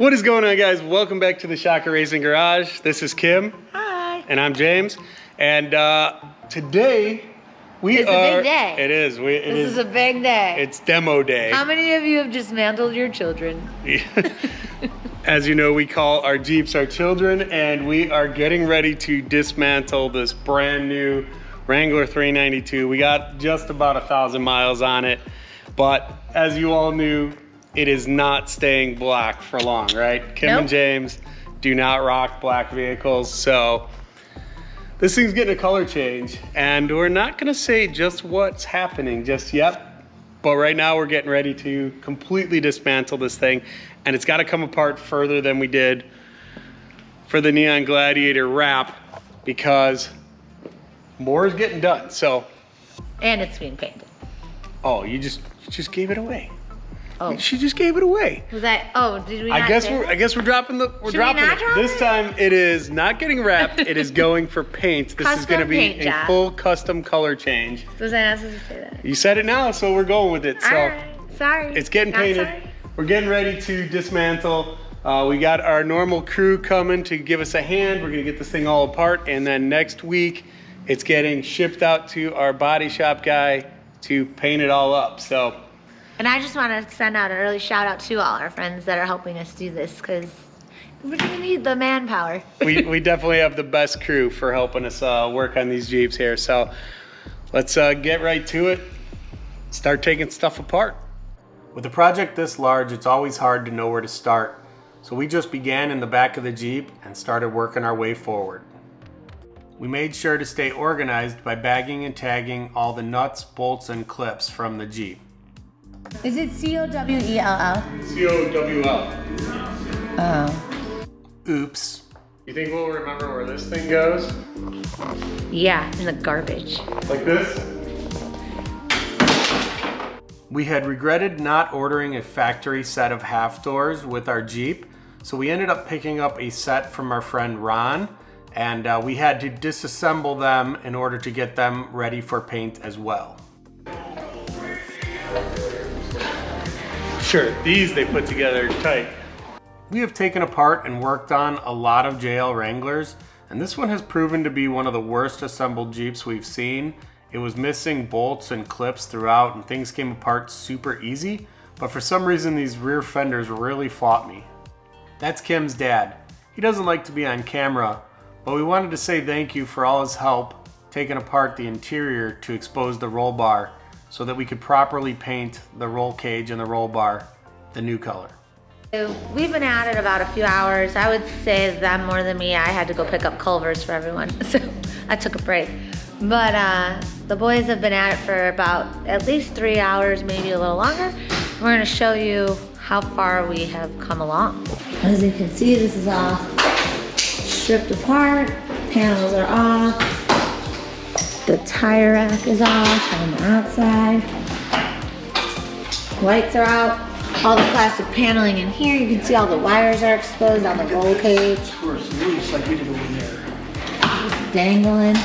What is going on, guys? Welcome back to the ShockerRacing Garage. This is Kim. Hi. And I'm James. And today It's a big day. It is. This is a big day. It's demo day. How many of you have dismantled your children? As you know, we call our Jeeps our children, and we are getting ready to dismantle this brand new Wrangler 392. We got just about 1,000 miles on it, but as you all knew, it is not staying black for long, right? Kim Nope. and James do not rock black vehicles, so this thing's getting a color change, and we're not gonna say just what's happening just yet, but right now we're getting ready to completely dismantle this thing, and it's gotta come apart further than we did for the Neon Gladiator wrap because more is getting done, so. And it's being painted. Oh, you just gave it away. Oh. She just gave it away. Was that, oh, did we not I guess say we're that? dropping the Should we not it. drop This it? time it is not getting wrapped, it is going for paint. This is gonna Custom be paint a job. full custom color change. Was I not supposed to say that? You said it now, so we're going with it. So All right, sorry. it's getting Not painted. sorry. We're getting ready to dismantle. We got our normal crew coming to give us a hand. We're gonna get this thing all apart, and then next week it's getting shipped out to our body shop guy to paint it all up. So And I just want to send out an early shout out to all our friends that are helping us do this because we're going to need the manpower. we definitely have the best crew for helping us work on these Jeeps here. So let's get right to it. Start taking stuff apart. With a project this large, it's always hard to know where to start. So we just began in the back of the Jeep and started working our way forward. We made sure to stay organized by bagging and tagging all the nuts, bolts, and clips from the Jeep. Is it C-O-W-E-L-L? C-O-W-L. Oh. Oops. You think we'll remember where this thing goes? Yeah, in the garbage. Like this? We had regretted not ordering a factory set of half doors with our Jeep, so we ended up picking up a set from our friend Ron, and we had to disassemble them in order to get them ready for paint as well. Sure, these they put together tight. We have taken apart and worked on a lot of JL Wranglers, and this one has proven to be one of the worst assembled Jeeps we've seen. It was missing bolts and clips throughout, and things came apart super easy, but for some reason these rear fenders really fought me. That's Kim's dad. He doesn't like to be on camera, but we wanted to say thank you for all his help taking apart the interior to expose the roll bar so that we could properly paint the roll cage and the roll bar the new color. We've been at it about a few hours. I would say them more than me. I had to go pick up Culvers for everyone, so I took a break. But the boys have been at it for about at least 3 hours, maybe a little longer. We're gonna show you how far we have come along. As you can see, this is all stripped apart. Panels are off. The tire rack is off on the outside. Lights are out. All the plastic paneling in here. You can see all the wires are exposed on the roll cage. Loose like we did over there. Just dangling.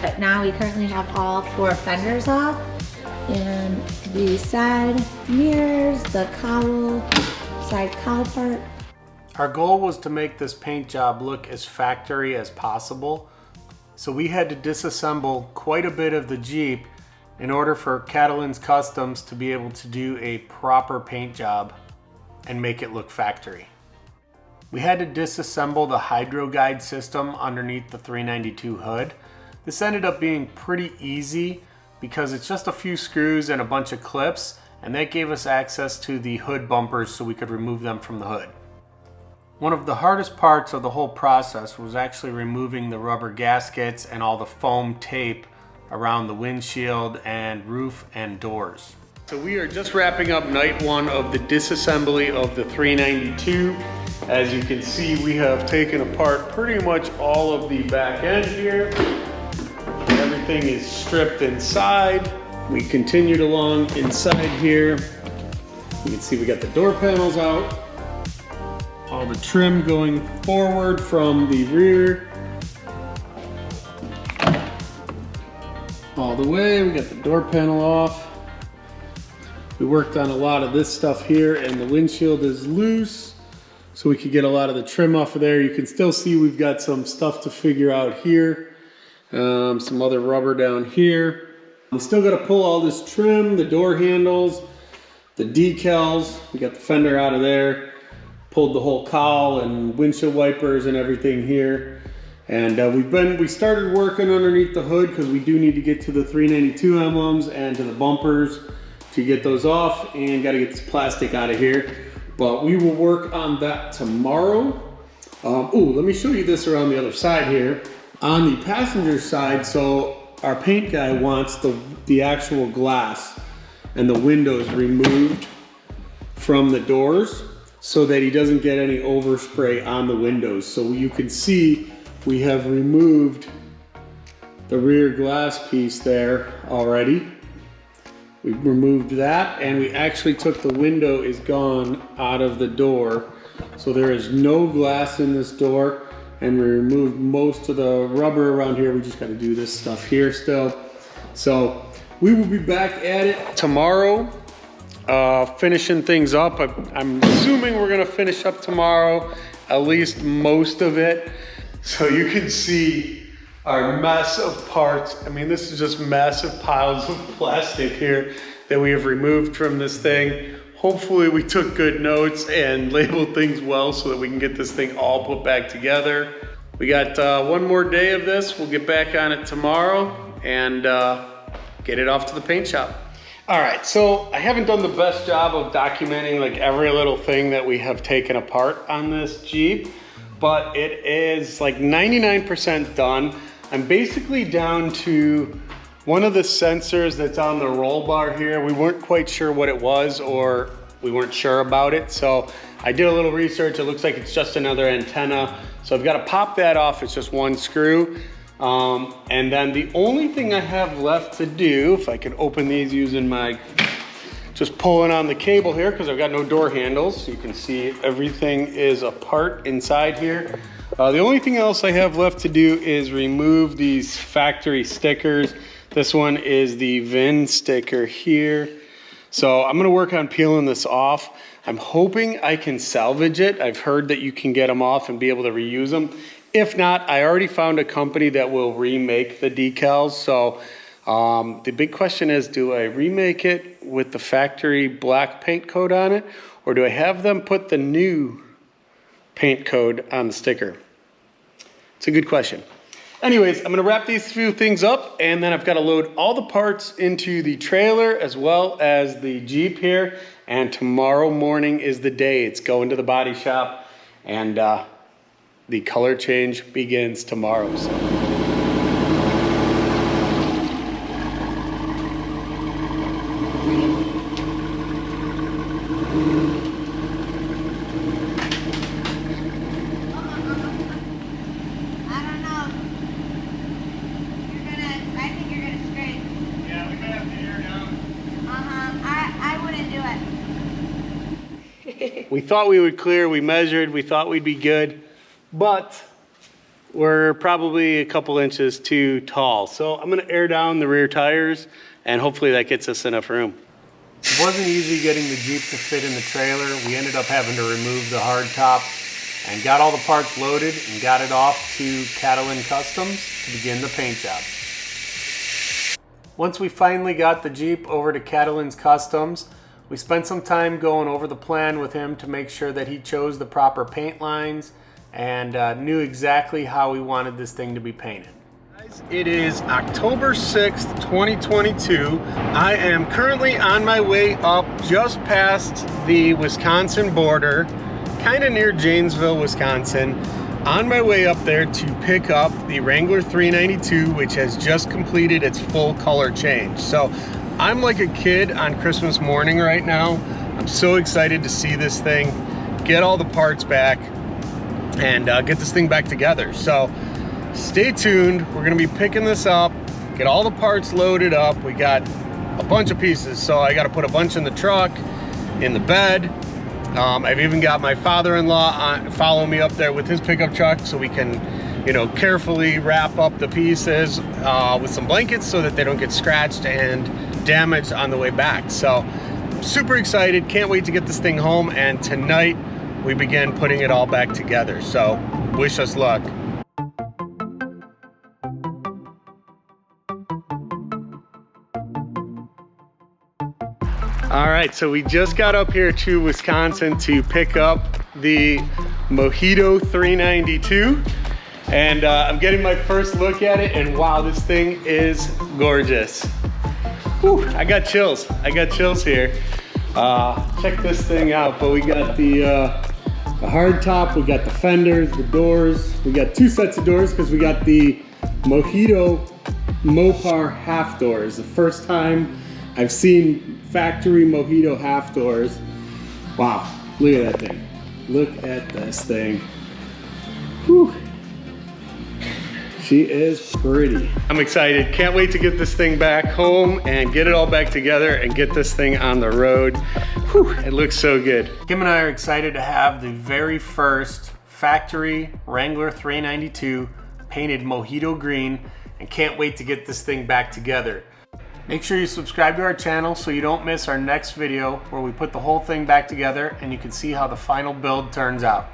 But now we currently have all 4 fenders off. And the side mirrors, the cowl, side cowl part. Our goal was to make this paint job look as factory as possible, so we had to disassemble quite a bit of the Jeep in order for Katalin's Customs to be able to do a proper paint job and make it look factory. We had to disassemble the hydro guide system underneath the 392 hood. This ended up being pretty easy because it's just a few screws and a bunch of clips, and that gave us access to the hood bumpers so we could remove them from the hood. One of the hardest parts of the whole process was actually removing the rubber gaskets and all the foam tape around the windshield and roof and doors. So we are just wrapping up night 1 of the disassembly of the 392. As you can see, we have taken apart pretty much all of the back end here. Everything is stripped inside. We continued along inside here. You can see we got the door panels out. All the trim going forward from the rear. All the way, we got the door panel off. We worked on a lot of this stuff here, and the windshield is loose, so we could get a lot of the trim off of there. You can still see we've got some stuff to figure out here. Some other rubber down here. We still got to pull all this trim, the door handles, the decals. We got the fender out of there. Pulled the whole cowl and windshield wipers and everything here. And we started working underneath the hood because we do need to get to the 392 emblems and to the bumpers to get those off, and got to get this plastic out of here. But we will work on that tomorrow. Let me show you this around the other side here. On the passenger side, so our paint guy wants the actual glass and the windows removed from the doors so that he doesn't get any overspray on the windows. So you can see we have removed the rear glass piece there already. We removed that, and we actually took the window is gone out of the door. So there is no glass in this door, and we removed most of the rubber around here. We just got to do this stuff here still. So we will be back at it tomorrow, finishing things up. I'm assuming we're gonna finish up tomorrow, at least most of it. So you can see our mess of parts. I mean, this is just massive piles of plastic here that we have removed from this thing. Hopefully we took good notes and labeled things well so that we can get this thing all put back together. We got one more day of this. We'll get back on it tomorrow and get it off to the paint shop. All right, so I haven't done the best job of documenting like every little thing that we have taken apart on this Jeep, but it is like 99% done. I'm basically down to one of the sensors that's on the roll bar here. We weren't quite sure what it was, or we weren't sure about it. So I did a little research. It looks like it's just another antenna. So I've got to pop that off. It's just one screw. And then the only thing I have left to do, if I can open these using my, just pulling on the cable here because I've got no door handles. You can see everything is apart inside here. The only thing else I have left to do is remove these factory stickers. This one is the VIN sticker here. So I'm gonna work on peeling this off. I'm hoping I can salvage it. I've heard that you can get them off and be able to reuse them. If not, I already found a company that will remake the decals. So the big question is, do I remake it with the factory black paint coat on it, or do I have them put the new paint code on the sticker? It's a good question. Anyways, I'm gonna wrap these few things up, and then I've gotta load all the parts into the trailer as well as the Jeep here, and tomorrow morning is the day. It's going to the body shop, and the color change begins tomorrow. So. We thought we would clear, we measured, we thought we'd be good, but we're probably a couple inches too tall. So I'm gonna air down the rear tires, and hopefully that gets us enough room. It wasn't easy getting the Jeep to fit in the trailer. We ended up having to remove the hard top and got all the parts loaded and got it off to Katalin Customs to begin the paint job. Once we finally got the Jeep over to Katalin's Customs, we spent some time going over the plan with him to make sure that he chose the proper paint lines and knew exactly how we wanted this thing to be painted. It is October 6th, 2022. I am currently on my way up just past the Wisconsin border, kind of near Janesville, Wisconsin, on my way up there to pick up the Wrangler 392, which has just completed its full color change. So I'm like a kid on Christmas morning right now. I'm so excited to see this thing, get all the parts back, and get this thing back together. So stay tuned. We're gonna be picking this up, get all the parts loaded up. We got a bunch of pieces, so I gotta put a bunch in the truck, in the bed. I've even got my father-in-law follow me up there with his pickup truck so we can, you know, carefully wrap up the pieces with some blankets so that they don't get scratched and damaged on the way back. So super excited, can't wait to get this thing home, and tonight we begin putting it all back together. So wish us luck. All right, so we just got up here to Wisconsin to pick up the Mojito 392, and I'm getting my first look at it, and wow, this thing is gorgeous. Whew, I got chills here. Check this thing out. But we got the hard top, we got the fenders, the doors. We got two sets of doors because we got the Mojito Mopar half doors. The first time I've seen factory Mojito half doors. Wow, look at that thing. Look at this thing. Whew. She is pretty. I'm excited. Can't wait to get this thing back home and get it all back together and get this thing on the road. Whew, it looks so good. Kim and I are excited to have the very first factory Wrangler 392 painted Mojito green, and can't wait to get this thing back together. Make sure you subscribe to our channel so you don't miss our next video where we put the whole thing back together and you can see how the final build turns out.